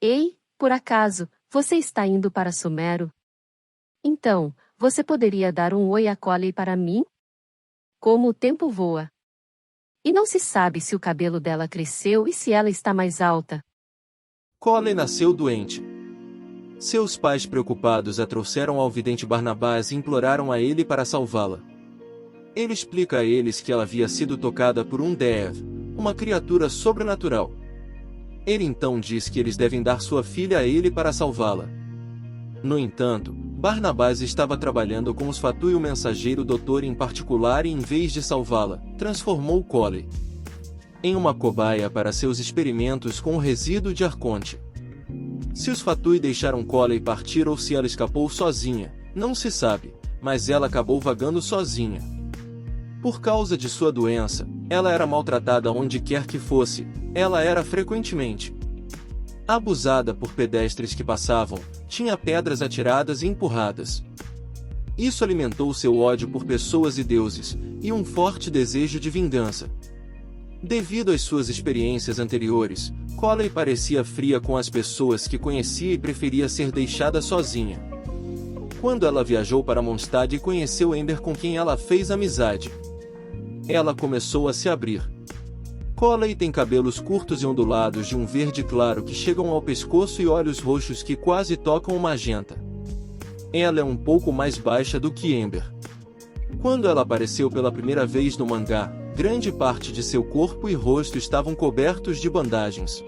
Ei, por acaso, você está indo para Sumero? Então, você poderia dar um oi a Coley para mim? Como o tempo voa. E não se sabe se o cabelo dela cresceu e se ela está mais alta. Coley nasceu doente. Seus pais preocupados a trouxeram ao vidente Barnabás e imploraram a ele para salvá-la. Ele explica a eles que ela havia sido tocada por um Dev, uma criatura sobrenatural. Ele então diz que eles devem dar sua filha a ele para salvá-la. No entanto, Barnabás estava trabalhando com os Fatui e o mensageiro doutor em particular e em vez de salvá-la, transformou Coley em uma cobaia para seus experimentos com o resíduo de Arconte. Se os Fatui deixaram Coley partir ou se ela escapou sozinha, não se sabe, mas ela acabou vagando sozinha. Por causa de sua doença, ela era maltratada onde quer que fosse, ela era frequentemente abusada por pedestres que passavam, tinha pedras atiradas e empurradas. Isso alimentou seu ódio por pessoas e deuses, e um forte desejo de vingança. Devido às suas experiências anteriores, Coley parecia fria com as pessoas que conhecia e preferia ser deixada sozinha. Quando ela viajou para Mondstadt e conheceu Ember, com quem ela fez amizade, ela começou a se abrir. Coley tem cabelos curtos e ondulados de um verde claro que chegam ao pescoço e olhos roxos que quase tocam o magenta. Ela é um pouco mais baixa do que Ember. Quando ela apareceu pela primeira vez no mangá, grande parte de seu corpo e rosto estavam cobertos de bandagens.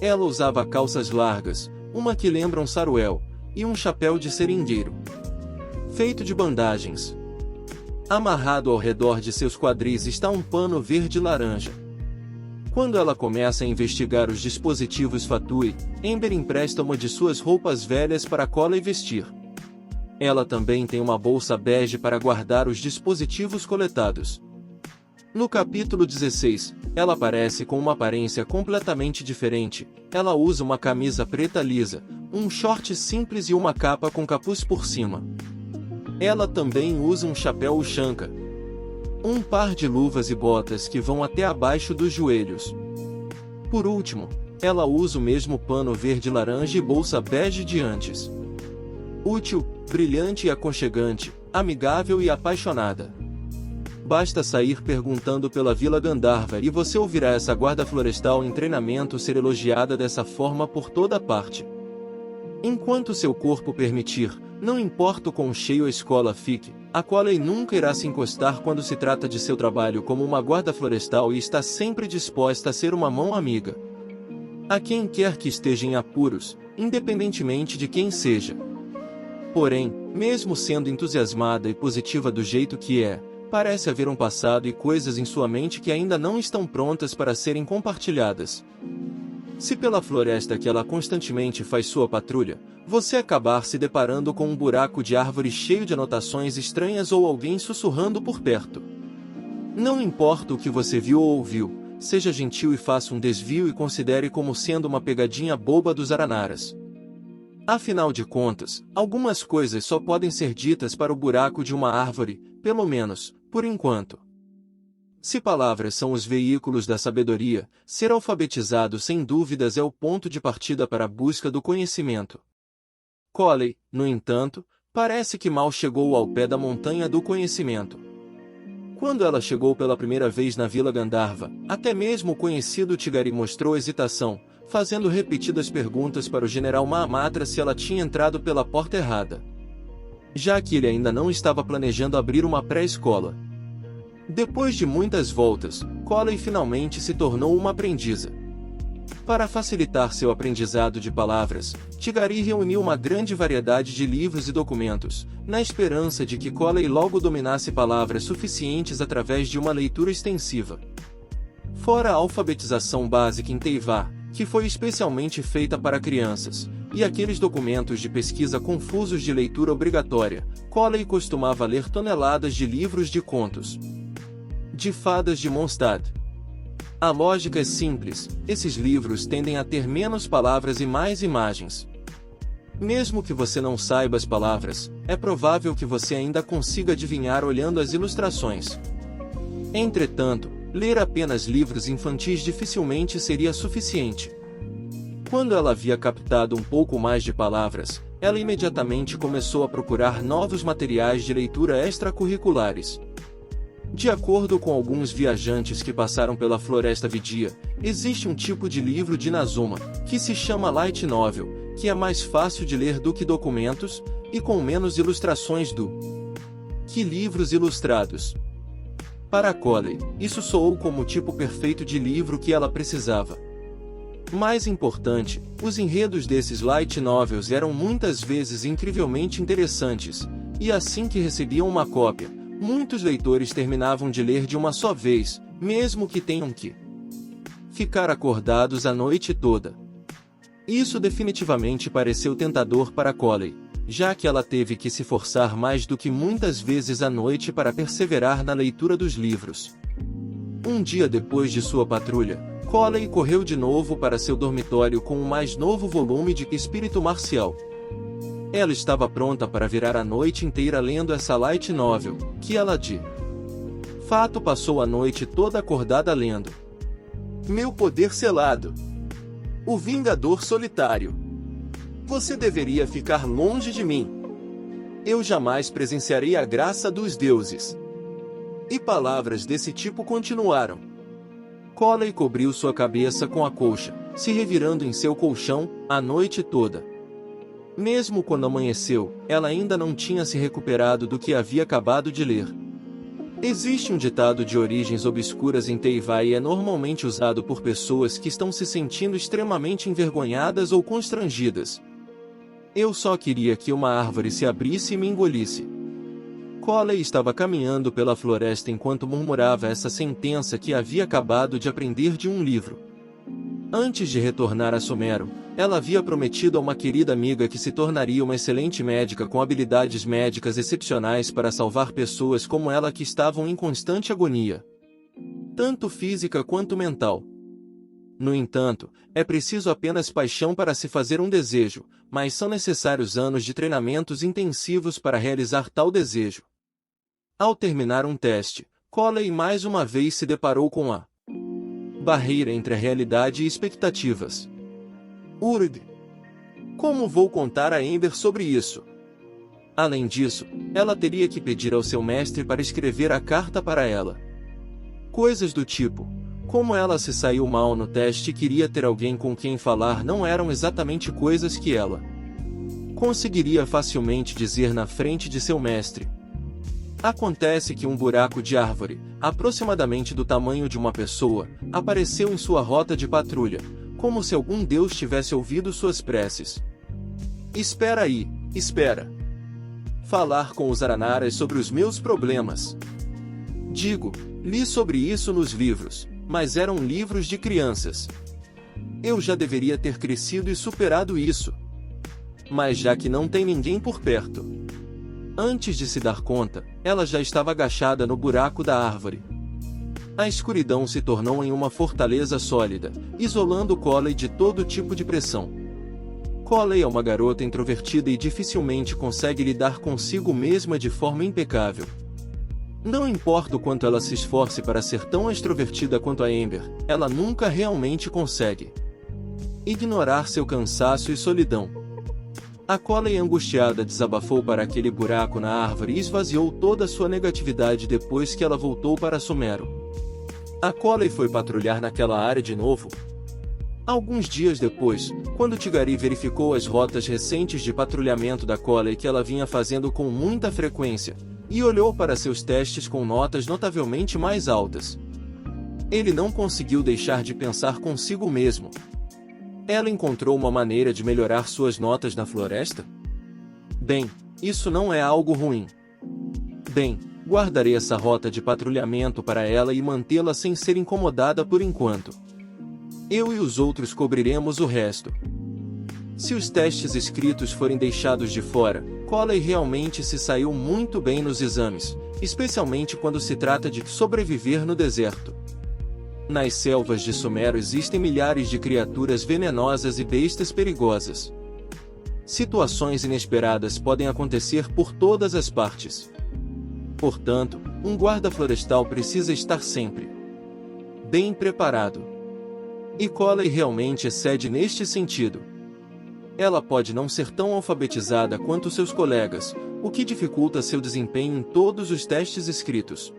Ela usava calças largas, uma que lembra um saruel, e um chapéu de seringueiro, feito de bandagens. Amarrado ao redor de seus quadris está um pano verde-laranja. Quando ela começa a investigar os dispositivos Fatui, Ember empresta uma de suas roupas velhas para Coley vestir. Ela também tem uma bolsa bege para guardar os dispositivos coletados. No capítulo 16, ela aparece com uma aparência completamente diferente. Ela usa uma camisa preta lisa, um short simples e uma capa com capuz por cima. Ela também usa um chapéu Ushanka, um par de luvas e botas que vão até abaixo dos joelhos. Por último, ela usa o mesmo pano verde-laranja e bolsa bege de antes. Útil, brilhante e aconchegante, amigável e apaixonada. Basta sair perguntando pela Vila Gandharva e você ouvirá essa guarda florestal em treinamento ser elogiada dessa forma por toda parte. Enquanto seu corpo permitir, não importa o quão cheio a escola fique, a Coley nunca irá se encostar quando se trata de seu trabalho como uma guarda florestal e está sempre disposta a ser uma mão amiga a quem quer que esteja em apuros, independentemente de quem seja. Porém, mesmo sendo entusiasmada e positiva do jeito que é, parece haver um passado e coisas em sua mente que ainda não estão prontas para serem compartilhadas. Se pela floresta que ela constantemente faz sua patrulha, você acabar se deparando com um buraco de árvore cheio de anotações estranhas ou alguém sussurrando por perto, não importa o que você viu ou ouviu, seja gentil e faça um desvio e considere como sendo uma pegadinha boba dos Aranaras. Afinal de contas, algumas coisas só podem ser ditas para o buraco de uma árvore, pelo menos, por enquanto. Se palavras são os veículos da sabedoria, ser alfabetizado sem dúvidas é o ponto de partida para a busca do conhecimento. Coley, no entanto, parece que mal chegou ao pé da montanha do conhecimento. Quando ela chegou pela primeira vez na Vila Gandharva, até mesmo o conhecido Tigari mostrou hesitação, fazendo repetidas perguntas para o general Mahamatra se ela tinha entrado pela porta errada, já que ele ainda não estava planejando abrir uma pré-escola. Depois de muitas voltas, Coley finalmente se tornou uma aprendiza. Para facilitar seu aprendizado de palavras, Tigari reuniu uma grande variedade de livros e documentos, na esperança de que Coley logo dominasse palavras suficientes através de uma leitura extensiva. Fora a alfabetização básica em Teivar, que foi especialmente feita para crianças, e aqueles documentos de pesquisa confusos de leitura obrigatória, Coley costumava ler toneladas de livros de contos de fadas de Mondstadt. A lógica é simples, esses livros tendem a ter menos palavras e mais imagens. Mesmo que você não saiba as palavras, é provável que você ainda consiga adivinhar olhando as ilustrações. Entretanto, ler apenas livros infantis dificilmente seria suficiente. Quando ela havia captado um pouco mais de palavras, ela imediatamente começou a procurar novos materiais de leitura extracurriculares. De acordo com alguns viajantes que passaram pela Floresta Vidia, existe um tipo de livro de Inazuma, que se chama Light Novel, que é mais fácil de ler do que documentos, e com menos ilustrações do que livros ilustrados. Para Colley, isso soou como o tipo perfeito de livro que ela precisava. Mais importante, os enredos desses light novels eram muitas vezes incrivelmente interessantes, e assim que recebiam uma cópia, muitos leitores terminavam de ler de uma só vez, mesmo que tenham que ficar acordados a noite toda. Isso definitivamente pareceu tentador para Colley, já que ela teve que se forçar mais do que muitas vezes à noite para perseverar na leitura dos livros. Um dia depois de sua patrulha, Colley correu de novo para seu dormitório com o mais novo volume de Espírito Marcial. Ela estava pronta para virar a noite inteira lendo essa light novel, que ela de fato passou a noite toda acordada lendo. Meu poder selado. O Vingador Solitário. Você deveria ficar longe de mim. Eu jamais presenciarei a graça dos deuses. E palavras desse tipo continuaram. Colley cobriu sua cabeça com a colcha, se revirando em seu colchão, a noite toda. Mesmo quando amanheceu, ela ainda não tinha se recuperado do que havia acabado de ler. Existe um ditado de origens obscuras em Teivai e é normalmente usado por pessoas que estão se sentindo extremamente envergonhadas ou constrangidas. Eu só queria que uma árvore se abrisse e me engolisse. Colley estava caminhando pela floresta enquanto murmurava essa sentença que havia acabado de aprender de um livro. Antes de retornar a Sumero, ela havia prometido a uma querida amiga que se tornaria uma excelente médica com habilidades médicas excepcionais para salvar pessoas como ela que estavam em constante agonia, tanto física quanto mental. No entanto, é preciso apenas paixão para se fazer um desejo, mas são necessários anos de treinamentos intensivos para realizar tal desejo. Ao terminar um teste, Colley mais uma vez se deparou com a barreira entre a realidade e expectativas. Urd. Como vou contar a Amber sobre isso? Além disso, ela teria que pedir ao seu mestre para escrever a carta para ela. Coisas do tipo, como ela se saiu mal no teste e queria ter alguém com quem falar não eram exatamente coisas que ela conseguiria facilmente dizer na frente de seu mestre. Acontece que um buraco de árvore, aproximadamente do tamanho de uma pessoa, apareceu em sua rota de patrulha, como se algum deus tivesse ouvido suas preces. Espera aí, espera. Falar com os Aranaras sobre os meus problemas. Digo, li sobre isso nos livros, mas eram livros de crianças. Eu já deveria ter crescido e superado isso. Mas já que não tem ninguém por perto. Antes de se dar conta, ela já estava agachada no buraco da árvore. A escuridão se tornou em uma fortaleza sólida, isolando Colley de todo tipo de pressão. Colley é uma garota introvertida e dificilmente consegue lidar consigo mesma de forma impecável. Não importa o quanto ela se esforce para ser tão extrovertida quanto a Amber, ela nunca realmente consegue ignorar seu cansaço e solidão. A Colley angustiada desabafou para aquele buraco na árvore e esvaziou toda a sua negatividade depois que ela voltou para Sumero. A Colley foi patrulhar naquela área de novo. Alguns dias depois, quando Tigari verificou as rotas recentes de patrulhamento da Colley que ela vinha fazendo com muita frequência, e olhou para seus testes com notas notavelmente mais altas, ele não conseguiu deixar de pensar consigo mesmo. Ela encontrou uma maneira de melhorar suas notas na floresta? Bem, isso não é algo ruim. Bem, guardarei essa rota de patrulhamento para ela e mantê-la sem ser incomodada por enquanto. Eu e os outros cobriremos o resto. Se os testes escritos forem deixados de fora, Colley realmente se saiu muito bem nos exames, especialmente quando se trata de sobreviver no deserto. Nas selvas de Sumero existem milhares de criaturas venenosas e bestas perigosas. Situações inesperadas podem acontecer por todas as partes. Portanto, um guarda florestal precisa estar sempre bem preparado. E Coley realmente excede neste sentido. Ela pode não ser tão alfabetizada quanto seus colegas, o que dificulta seu desempenho em todos os testes escritos.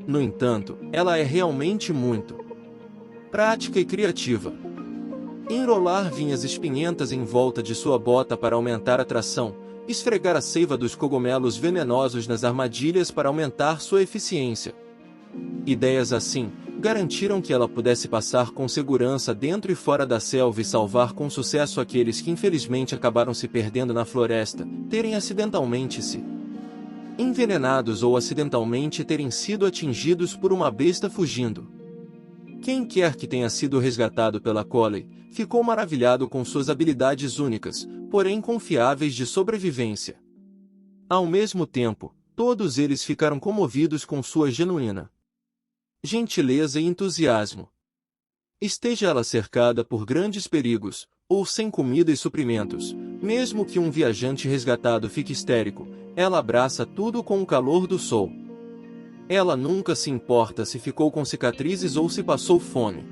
No entanto, ela é realmente muito prática e criativa. Enrolar vinhas espinhentas em volta de sua bota para aumentar a tração, esfregar a seiva dos cogumelos venenosos nas armadilhas para aumentar sua eficiência. Ideias assim garantiram que ela pudesse passar com segurança dentro e fora da selva e salvar com sucesso aqueles que infelizmente acabaram se perdendo na floresta, terem acidentalmente se envenenados ou acidentalmente terem sido atingidos por uma besta fugindo. Quem quer que tenha sido resgatado pela Coley, ficou maravilhado com suas habilidades únicas, porém confiáveis de sobrevivência. Ao mesmo tempo, todos eles ficaram comovidos com sua genuína gentileza e entusiasmo. Esteja ela cercada por grandes perigos, ou sem comida e suprimentos, mesmo que um viajante resgatado fique histérico, ela abraça tudo com o calor do sol. Ela nunca se importa se ficou com cicatrizes ou se passou fome.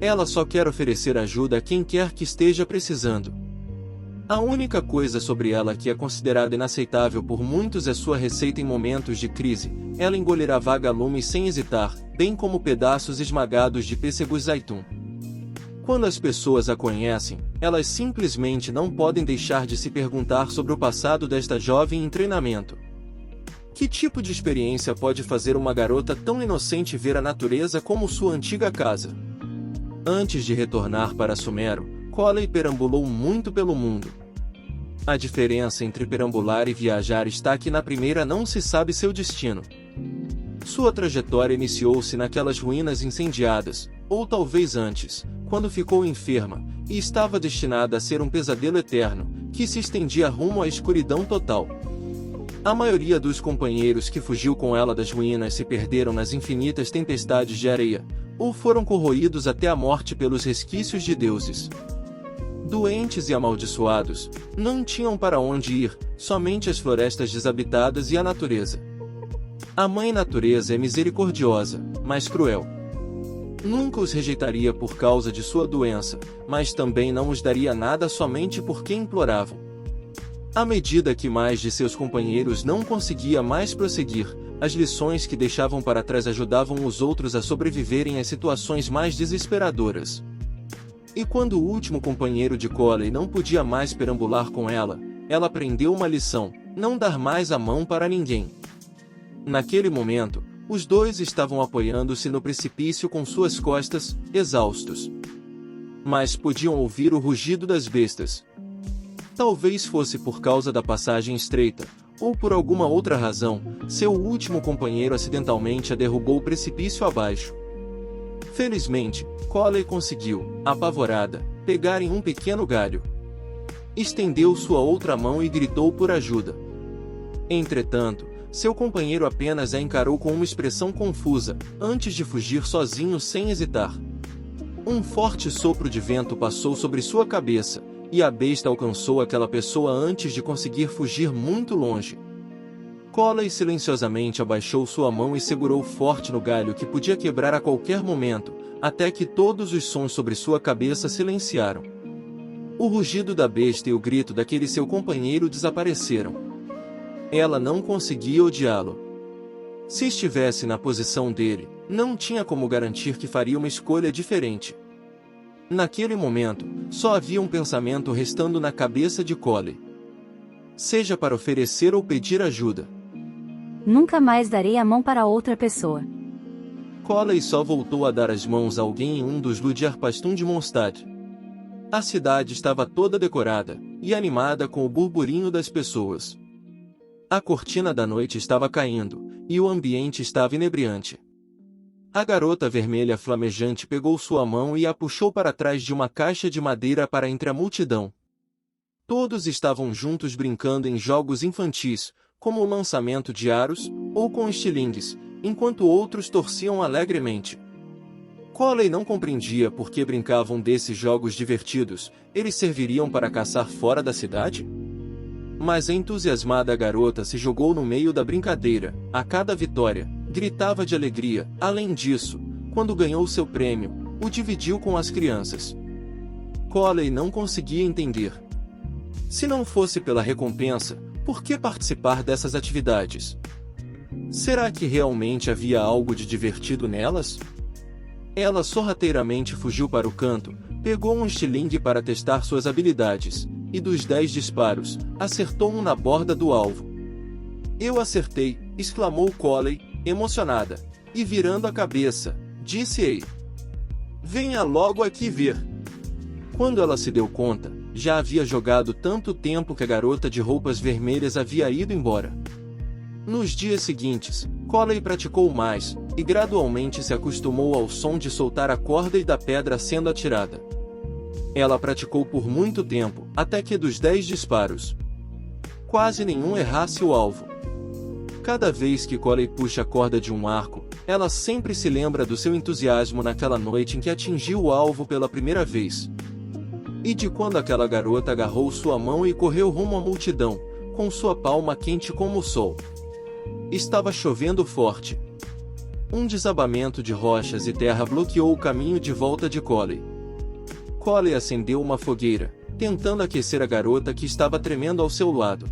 Ela só quer oferecer ajuda a quem quer que esteja precisando. A única coisa sobre ela que é considerada inaceitável por muitos é sua receita em momentos de crise. Ela engolirá vagalumes sem hesitar, bem como pedaços esmagados de pêssegos atum. Quando as pessoas a conhecem, elas simplesmente não podem deixar de se perguntar sobre o passado desta jovem em treinamento. Que tipo de experiência pode fazer uma garota tão inocente ver a natureza como sua antiga casa? Antes de retornar para Sumero, Coley perambulou muito pelo mundo. A diferença entre perambular e viajar está que na primeira não se sabe seu destino. Sua trajetória iniciou-se naquelas ruínas incendiadas, ou talvez antes, quando ficou enferma, e estava destinada a ser um pesadelo eterno, que se estendia rumo à escuridão total. A maioria dos companheiros que fugiu com ela das ruínas se perderam nas infinitas tempestades de areia, ou foram corroídos até a morte pelos resquícios de deuses. Doentes e amaldiçoados, não tinham para onde ir, somente as florestas desabitadas e a natureza. A Mãe Natureza é misericordiosa, mas cruel. Nunca os rejeitaria por causa de sua doença, mas também não os daria nada somente porque imploravam. À medida que mais de seus companheiros não conseguia mais prosseguir, as lições que deixavam para trás ajudavam os outros a sobreviverem às situações mais desesperadoras. E quando o último companheiro de Coley não podia mais perambular com ela, ela aprendeu uma lição: não dar mais a mão para ninguém. Naquele momento, os dois estavam apoiando-se no precipício com suas costas, exaustos. Mas podiam ouvir o rugido das bestas. Talvez fosse por causa da passagem estreita, ou por alguma outra razão, seu último companheiro acidentalmente a derrubou o precipício abaixo. Felizmente, Coley conseguiu, apavorada, pegar em um pequeno galho. Estendeu sua outra mão e gritou por ajuda. Entretanto, seu companheiro apenas a encarou com uma expressão confusa, antes de fugir sozinho sem hesitar. Um forte sopro de vento passou sobre sua cabeça, e a besta alcançou aquela pessoa antes de conseguir fugir muito longe. Coley silenciosamente abaixou sua mão e segurou forte no galho que podia quebrar a qualquer momento, até que todos os sons sobre sua cabeça silenciaram. O rugido da besta e o grito daquele seu companheiro desapareceram. Ela não conseguia odiá-lo. Se estivesse na posição dele, não tinha como garantir que faria uma escolha diferente. Naquele momento, só havia um pensamento restando na cabeça de Coley. Seja para oferecer ou pedir ajuda. Nunca mais darei a mão para outra pessoa. Coley só voltou a dar as mãos a alguém em um dos Ludiar Pastum de Mondstadt. A cidade estava toda decorada, e animada com o burburinho das pessoas. A cortina da noite estava caindo, e o ambiente estava inebriante. A garota vermelha flamejante pegou sua mão e a puxou para trás de uma caixa de madeira para entre a multidão. Todos estavam juntos brincando em jogos infantis, como o lançamento de aros, ou com estilingues, enquanto outros torciam alegremente. Coley não compreendia por que brincavam desses jogos divertidos. Eles serviriam para caçar fora da cidade? Mas a entusiasmada garota se jogou no meio da brincadeira. A cada vitória, gritava de alegria. Além disso, quando ganhou seu prêmio, o dividiu com as crianças. Coley não conseguia entender. Se não fosse pela recompensa, por que participar dessas atividades? Será que realmente havia algo de divertido nelas? Ela sorrateiramente fugiu para o canto, pegou um estilingue para testar suas habilidades, e dos 10 disparos, acertou um na borda do alvo. Eu acertei, exclamou Coley, emocionada, e virando a cabeça, disse Ei. Venha logo aqui ver. Quando ela se deu conta, já havia jogado tanto tempo que a garota de roupas vermelhas havia ido embora. Nos dias seguintes, Coley praticou mais, e gradualmente se acostumou ao som de soltar a corda e da pedra sendo atirada. Ela praticou por muito tempo, até que dos 10 disparos, quase nenhum errasse o alvo. Cada vez que Coley puxa a corda de um arco, ela sempre se lembra do seu entusiasmo naquela noite em que atingiu o alvo pela primeira vez. E de quando aquela garota agarrou sua mão e correu rumo à multidão, com sua palma quente como o sol. Estava chovendo forte. Um desabamento de rochas e terra bloqueou o caminho de volta de Coley. Coley acendeu uma fogueira, tentando aquecer a garota que estava tremendo ao seu lado.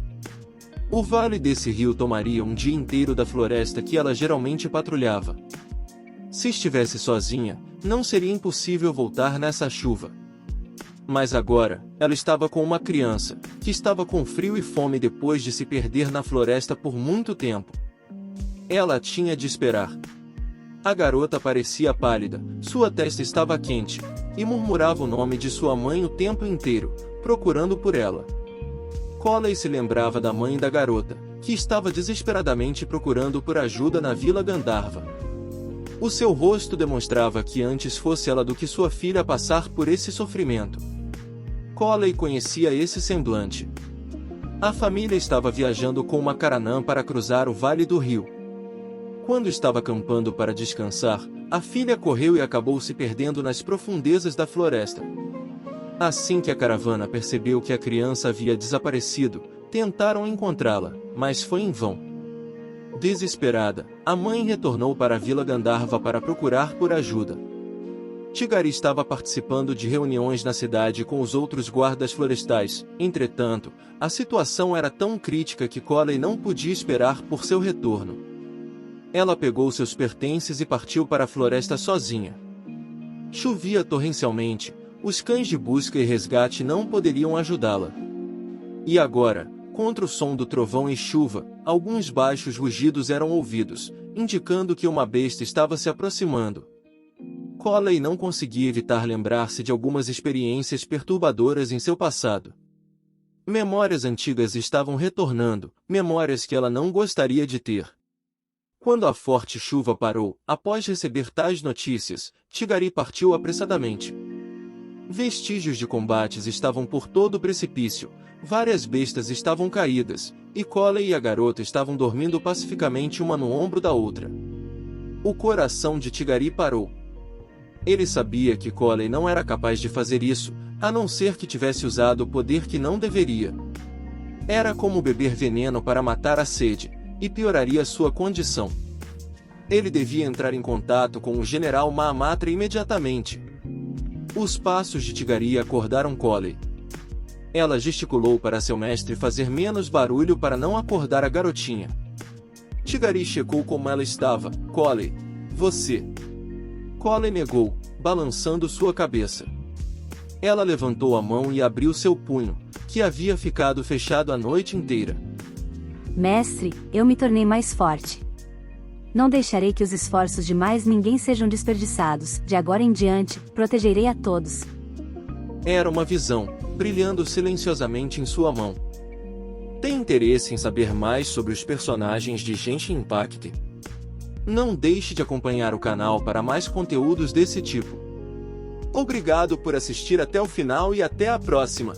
O vale desse rio tomaria um dia inteiro da floresta que ela geralmente patrulhava. Se estivesse sozinha, não seria impossível voltar nessa chuva. Mas agora, ela estava com uma criança, que estava com frio e fome depois de se perder na floresta por muito tempo. Ela tinha de esperar. A garota parecia pálida, sua testa estava quente, e murmurava o nome de sua mãe o tempo inteiro, procurando por ela. Coley se lembrava da mãe da garota, que estava desesperadamente procurando por ajuda na Vila Gandharva. O seu rosto demonstrava que antes fosse ela do que sua filha passar por esse sofrimento. Coley conhecia esse semblante. A família estava viajando com uma caranã para cruzar o Vale do Rio. Quando estava acampando para descansar, a filha correu e acabou se perdendo nas profundezas da floresta. Assim que a caravana percebeu que a criança havia desaparecido, tentaram encontrá-la, mas foi em vão. Desesperada, a mãe retornou para a Vila Gandharva para procurar por ajuda. Tigari estava participando de reuniões na cidade com os outros guardas florestais. Entretanto, a situação era tão crítica que Coley não podia esperar por seu retorno. Ela pegou seus pertences e partiu para a floresta sozinha. Chovia torrencialmente, os cães de busca e resgate não poderiam ajudá-la. E agora, contra o som do trovão e chuva, alguns baixos rugidos eram ouvidos, indicando que uma besta estava se aproximando. Coley não conseguia evitar lembrar-se de algumas experiências perturbadoras em seu passado. Memórias antigas estavam retornando, memórias que ela não gostaria de ter. Quando a forte chuva parou, após receber tais notícias, Tigari partiu apressadamente. Vestígios de combates estavam por todo o precipício, várias bestas estavam caídas, e Coley e a garota estavam dormindo pacificamente uma no ombro da outra. O coração de Tigari parou. Ele sabia que Coley não era capaz de fazer isso, a não ser que tivesse usado o poder que não deveria. Era como beber veneno para matar a sede, e pioraria sua condição. Ele devia entrar em contato com o general Mahamatra imediatamente. Os passos de Tigari acordaram Coley. Ela gesticulou para seu mestre fazer menos barulho para não acordar a garotinha. Tigari checou como ela estava. Coley, você... Coley negou, balançando sua cabeça. Ela levantou a mão e abriu seu punho, que havia ficado fechado a noite inteira. Mestre, eu me tornei mais forte. Não deixarei que os esforços de mais ninguém sejam desperdiçados. De agora em diante, protegerei a todos. Era uma visão, brilhando silenciosamente em sua mão. Tem interesse em saber mais sobre os personagens de Genshin Impact? Não deixe de acompanhar o canal para mais conteúdos desse tipo. Obrigado por assistir até o final e até a próxima!